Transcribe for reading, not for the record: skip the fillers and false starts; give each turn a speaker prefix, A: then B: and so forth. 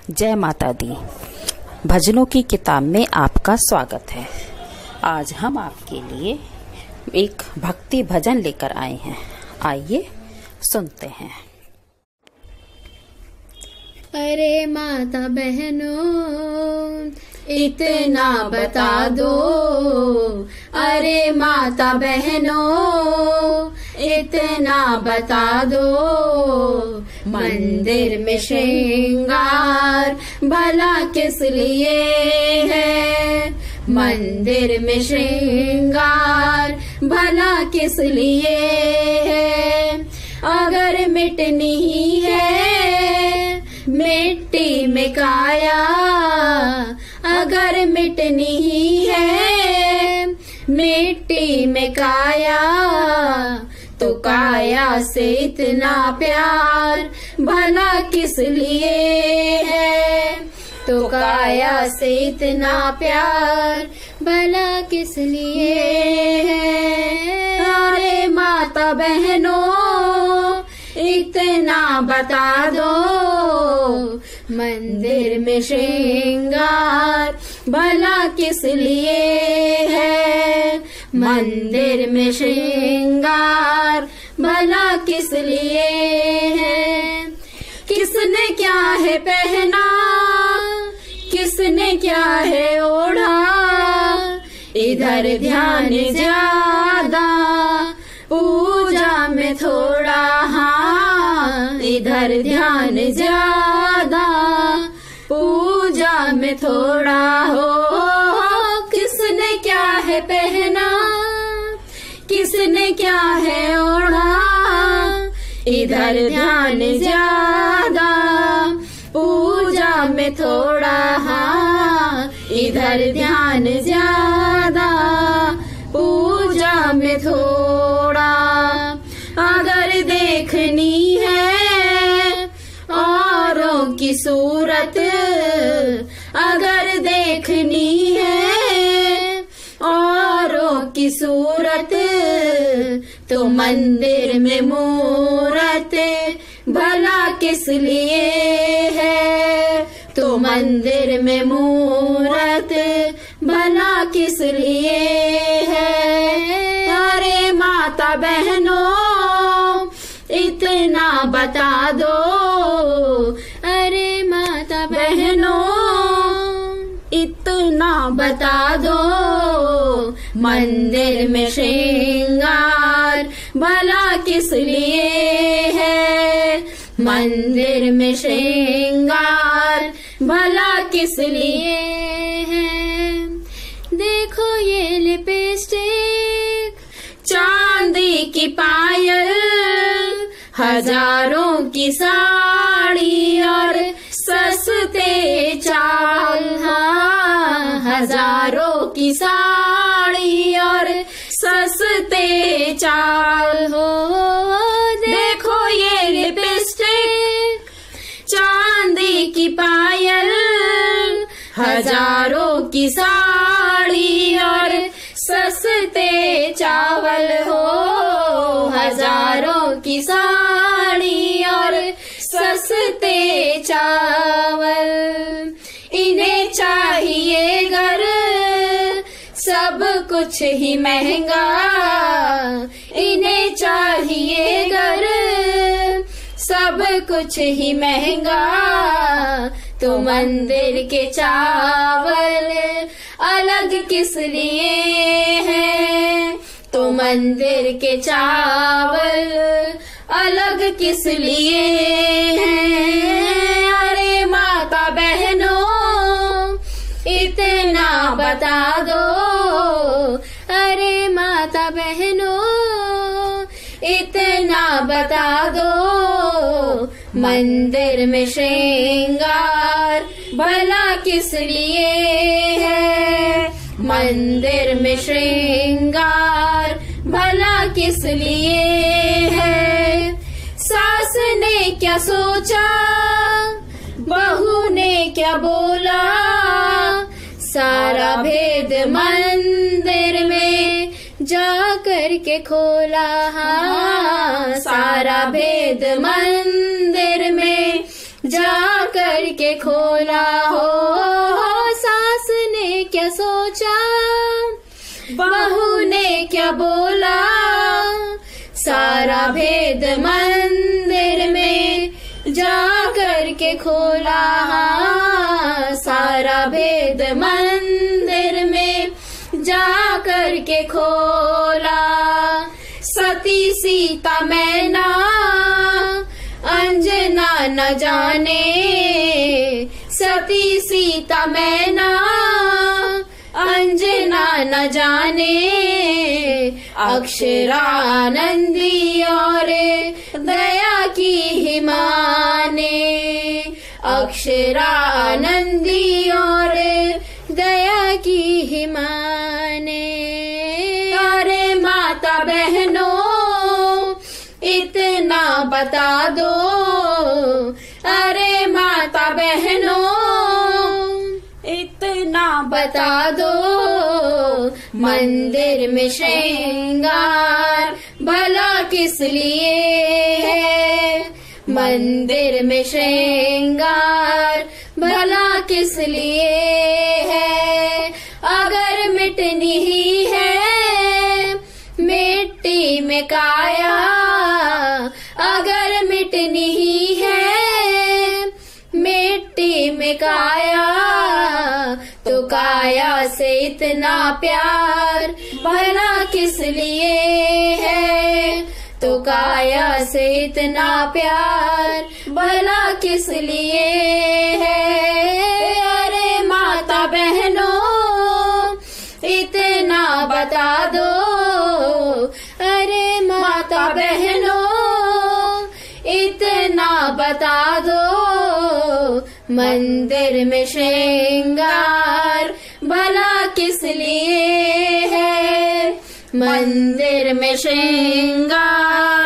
A: जय माता दी। भजनों की किताब में आपका स्वागत है। आज हम आपके लिए एक भक्ति भजन लेकर आए हैं। आइए सुनते हैं।
B: अरे माता बहनों इतना बता दो, अरे माता बहनों इतना बता दो, मंदिर में श्रृंगार भला किस लिए है, मंदिर में श्रृंगार भला किस लिए है। अगर मिटनी ही है मिट्टी में काया, अगर मिटनी ही है मिट्टी में काया, तो काया से इतना प्यार भला किस लिए है, तो काया से इतना प्यार भला किस लिए है। अरे माता बहनों इतना बता दो, मंदिर में श्रृंगार भला किस लिए है, मंदिर में श्रृंगार भला किस लिए है। किसने क्या है पहना, किसने क्या है ओढ़ा, इधर ध्यान ज्यादा पूजा में थोड़ा, हाँ इधर ध्यान ज्यादा पूजा में थोड़ा हो। किसने क्या है पहना, किसने क्या है ओढ़ा, इधर ध्यान ज्यादा पूजा में थोड़ा, हाँ इधर ध्यान ज्यादा पूजा में थोड़ा। अगर देखनी है औरों की सूरत, अगर देखनी है औरों की सूरत, तो मंदिर में मूरत भला किस लिए है, तो मंदिर में मूरत भला किस लिए है। अरे माता बहनों इतना बता दो, अरे माता बहनों इतना बता दो, मंदिर में श्रृंगार भला किस लिए है, मंदिर में श्रृंगार भला किस लिए है। देखो ये लिपस्टिक चांदी की पायल, हजारों की साड़ी और सस्ते चाल, हाँ हजारों की साड़ी और सस्ते चाल हो। देखो ये लिपस्टिक चांदी की पायल, हजारों की साड़ी और सस्ते चावल हो, हजारों की साड़ी और सस्ते चावल। इन्हें चाहिए घर सब कुछ ही महंगा, इन्हें चाहिए घर सब कुछ ही महंगा, तो मंदिर के चावल अलग किस लिए है, तो मंदिर के चावल अलग किस लिए है। अरे माता बहनों इतना बता दो, अरे माता बहनों इतना बता दो, मंदिर में श्रृंगार भला किस लिए है, मंदिर में श्रृंगार भला किस लिए है। सास ने क्या सोचा, बहू ने क्या बोला, सारा भेद मंदिर में जा कर के खोला, हाँ सारा भेद मंदिर में जा करके खोला हो। सास ने क्या सोचा, बहू ने क्या बोला, सारा भेद मंदिर में जा करके खोला। सारा भेद मंदिर में जा करके खोला। सती सीता मैना अंजना न जाने, सती सीता मैना अंजना न जाने। अक्षरानंदी और दया की ही माने, अक्षरानंदी और दया की ही माने। अरे माता बहनों इतना बता दो, अरे माता बहनों इतना बता दो, मंदिर में श्रृंगार भला किस लिए है, मंदिर में श्रृंगार भला किस लिए है। अगर मिटनी ही है मिट्टी में काया, अगर मिटनी ही है मिट्टी में काया, तो काया से इतना प्यार भला किस लिए है, तो काया से इतना प्यार भला किस लिए है। अरे माता बहनों इतना बता दो, अरे माता बहनों इतना बता दो, मंदिर में श्रृंगार भला किस लिए है, मंदिर में श्रृंगार